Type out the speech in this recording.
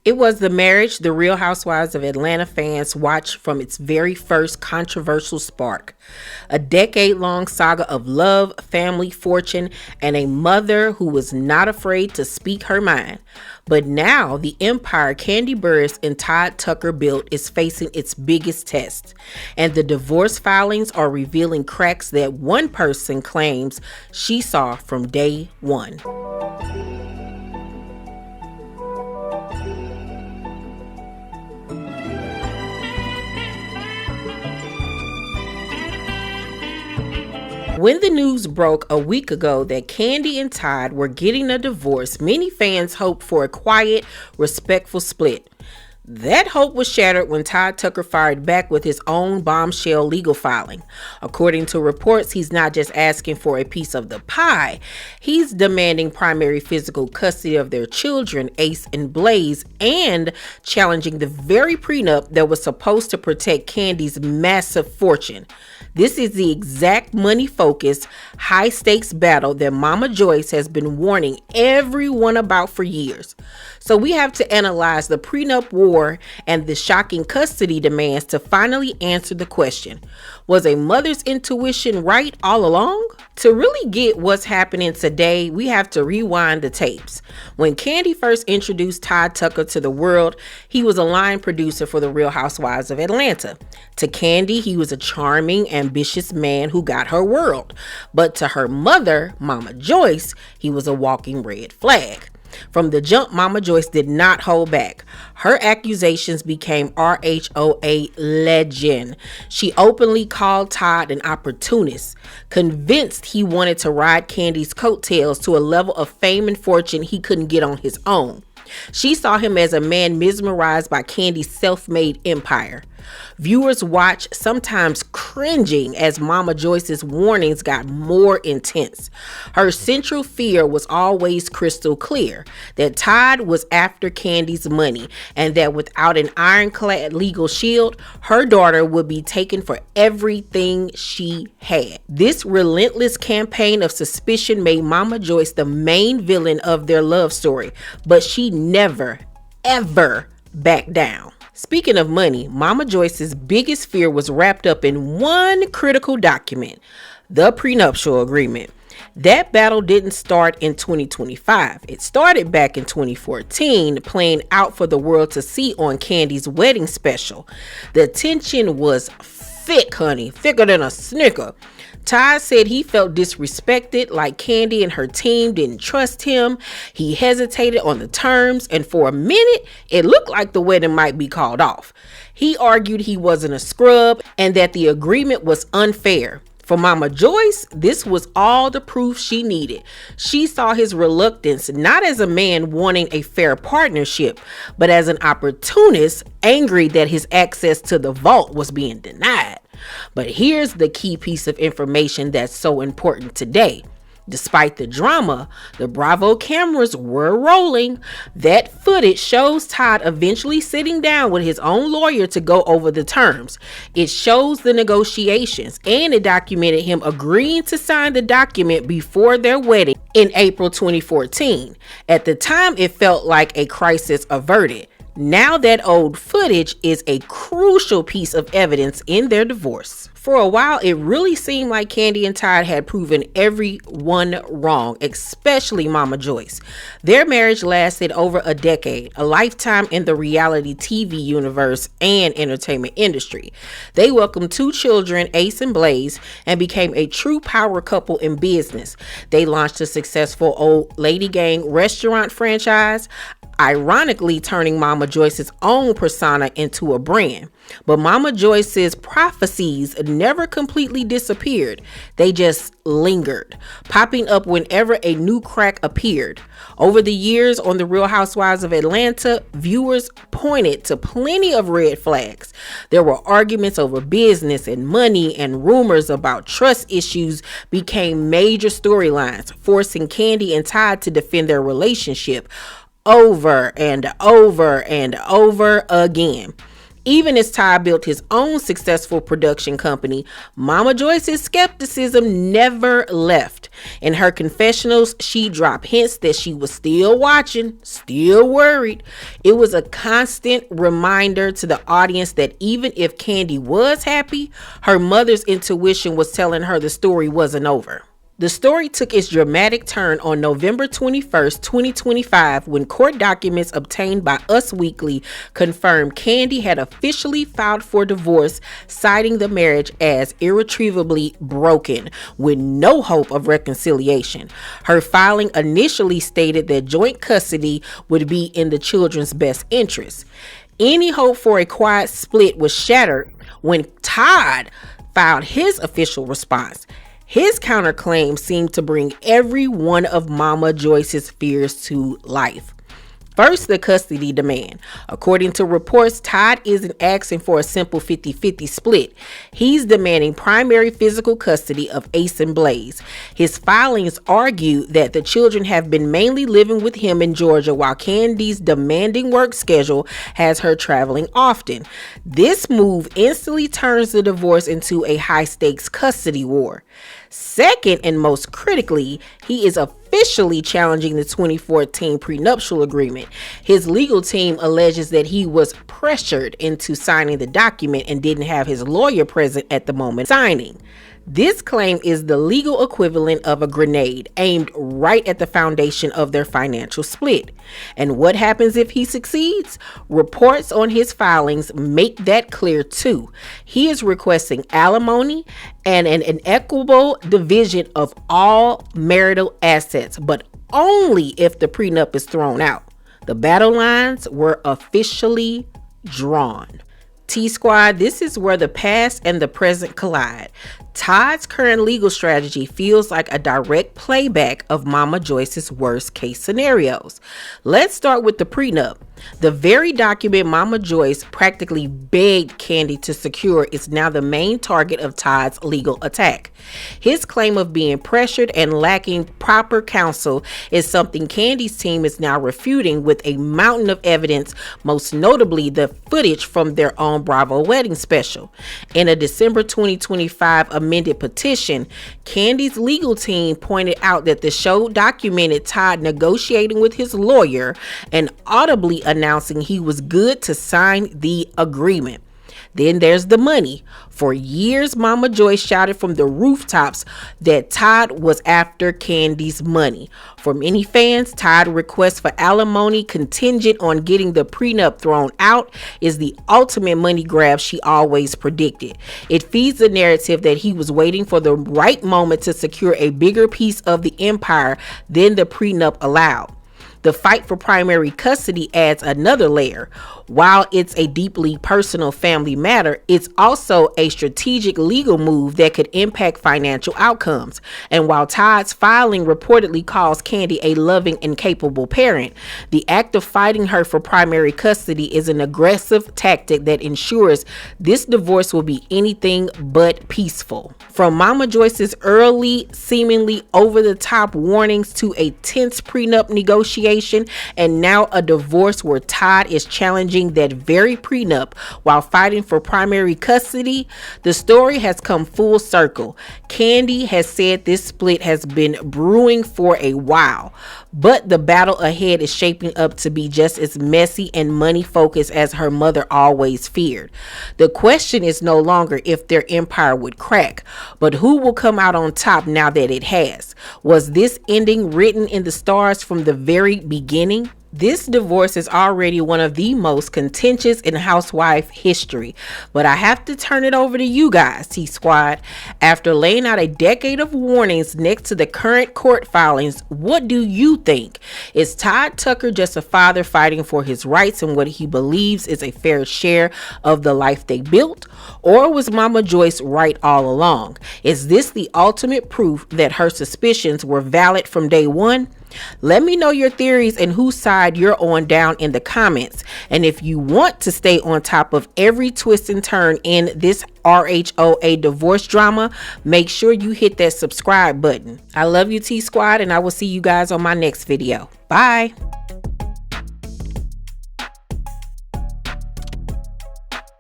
It was the marriage the Real Housewives of Atlanta fans watched from its very first controversial spark. A decade-long saga of love, family, fortune, and a mother who was not afraid to speak her mind. But now the empire Kandi Burruss and Todd Tucker built is facing its biggest test. And the divorce filings are revealing cracks that one person claims she saw from day one. When the news broke a week ago that Kandi and Todd were getting a divorce, many fans hoped for a quiet, respectful split. That hope was shattered when Todd Tucker fired back with his own bombshell legal filing. According to reports, he's not just asking for a piece of the pie, he's demanding primary physical custody of their children, Ace and Blaze, and challenging the very prenup that was supposed to protect Kandi's massive fortune. This is the exact money-focused, high-stakes battle that Mama Joyce has been warning everyone about for years. So we have to analyze the prenup war and the shocking custody demands to finally answer the question, was a mother's intuition right all along? To really get what's happening today, we have to rewind the tapes. When Kandi first introduced Todd Tucker to the world, he was a line producer for the Real Housewives of Atlanta. To Kandi, he was a charming, ambitious man who got her world. But to her mother, Mama Joyce, he was a walking red flag. From the jump, Mama Joyce did not hold back. Her accusations became RHOA legend. She openly called Todd an opportunist, convinced he wanted to ride Kandi's coattails to a level of fame and fortune he couldn't get on his own. She saw him as a man mesmerized by Kandi's self-made empire. Viewers watched, sometimes cringing, as Mama Joyce's warnings got more intense. Her central fear was always crystal clear, that Todd was after Kandi's money, and that without an ironclad legal shield, her daughter would be taken for everything she had. This relentless campaign of suspicion made Mama Joyce the main villain of their love story, but she never, ever backed down. Speaking of money, Mama Joyce's biggest fear was wrapped up in one critical document, the prenuptial agreement. That battle didn't start in 2025. It started back in 2014, playing out for the world to see on Kandi's wedding special. The tension was thick, honey, thicker than a Snicker. Todd said he felt disrespected, like Kandi and her team didn't trust him. He hesitated on the terms, and for a minute, it looked like the wedding might be called off. He argued he wasn't a scrub and that the agreement was unfair. For Mama Joyce, this was all the proof she needed. She saw his reluctance not as a man wanting a fair partnership, but as an opportunist, angry that his access to the vault was being denied. But here's the key piece of information that's so important today. Despite the drama, the Bravo cameras were rolling. That footage shows Todd eventually sitting down with his own lawyer to go over the terms. It shows the negotiations, and it documented him agreeing to sign the document before their wedding in April 2014. At the time, it felt like a crisis averted. Now that old footage is a crucial piece of evidence in their divorce. For a while, it really seemed like Kandi and Todd had proven everyone wrong, especially Mama Joyce. Their marriage lasted over a decade, a lifetime in the reality TV universe and entertainment industry. They welcomed 2 children, Ace and Blaze, and became a true power couple in business. They launched a successful Old Lady Gang restaurant franchise, ironically turning Mama Joyce's own persona into a brand. But Mama Joyce's prophecies never completely disappeared. They just lingered, popping up whenever a new crack appeared. Over the years on The Real Housewives of Atlanta, viewers pointed to plenty of red flags. There were arguments over business and money, and rumors about trust issues became major storylines, forcing Kandi and Todd to defend their relationship over and over and over again. Even as Todd built his own successful production company, Mama Joyce's skepticism never left. In her confessionals, she dropped hints that she was still watching, still worried. It was a constant reminder to the audience that even if Kandi was happy, her mother's intuition was telling her the story wasn't over. The story took its dramatic turn on November 21st, 2025, when court documents obtained by Us Weekly confirmed Kandi had officially filed for divorce, citing the marriage as irretrievably broken, with no hope of reconciliation. Her filing initially stated that joint custody would be in the children's best interest. Any hope for a quiet split was shattered when Todd filed his official response. His counterclaim seemed to bring every one of Mama Joyce's fears to life. First, the custody demand. According to reports, Todd isn't asking for a simple 50-50 split. He's demanding primary physical custody of Ace and Blaze. His filings argue that the children have been mainly living with him in Georgia, while Kandi's demanding work schedule has her traveling often. This move instantly turns the divorce into a high-stakes custody war. Second, and most critically, he is officially challenging the 2014 prenuptial agreement. His legal team alleges that he was pressured into signing the document and didn't have his lawyer present at the moment signing. This claim is the legal equivalent of a grenade aimed right at the foundation of their financial split. And what happens if he succeeds? Reports on his filings make that clear too. He is requesting alimony and an equitable division of all marital assets, but only if the prenup is thrown out. The battle lines were officially drawn. T-Squad, this is where the past and the present collide. Todd's current legal strategy feels like a direct playback of Mama Joyce's worst case scenarios. Let's start with the prenup. The very document Mama Joyce practically begged Kandi to secure is now the main target of Todd's legal attack. His claim of being pressured and lacking proper counsel is something Kandi's team is now refuting with a mountain of evidence, most notably the footage from their own Bravo wedding special. In a December 2025 amended petition, Kandi's legal team pointed out that the show documented Todd negotiating with his lawyer and audibly announcing he was good to sign the agreement. Then there's the money. For years, Mama Joyce shouted from the rooftops that Todd was after Kandi's money. For many fans, Todd's request for alimony contingent on getting the prenup thrown out is the ultimate money grab she always predicted. It feeds the narrative that he was waiting for the right moment to secure a bigger piece of the empire than the prenup allowed. The fight for primary custody adds another layer. While it's a deeply personal family matter, it's also a strategic legal move that could impact financial outcomes. And while Todd's filing reportedly calls Kandi a loving and capable parent, the act of fighting her for primary custody is an aggressive tactic that ensures this divorce will be anything but peaceful. From Mama Joyce's early, seemingly over-the-top warnings to a tense prenup negotiation, and now a divorce where Todd is challenging that very prenup while fighting for primary custody, the story has come full circle. Kandi has said this split has been brewing for a while, but the battle ahead is shaping up to be just as messy and money focused as her mother always feared. The question is no longer if their empire would crack, but who will come out on top now that it has. Was this ending written in the stars from the very beginning? This divorce is already one of the most contentious in housewife history, but I have to turn it over to you guys, T-Squad. After laying out a decade of warnings next to the current court filings, what do you think? Is Todd Tucker just a father fighting for his rights and what he believes is a fair share of the life they built? Or was Mama Joyce right all along? Is this the ultimate proof that her suspicions were valid from day one? Let me know your theories and whose side you're on down in the comments. And if you want to stay on top of every twist and turn in this RHOA divorce drama, make sure you hit that subscribe button. I love you, T-Squad, and I will see you guys on my next video. Bye.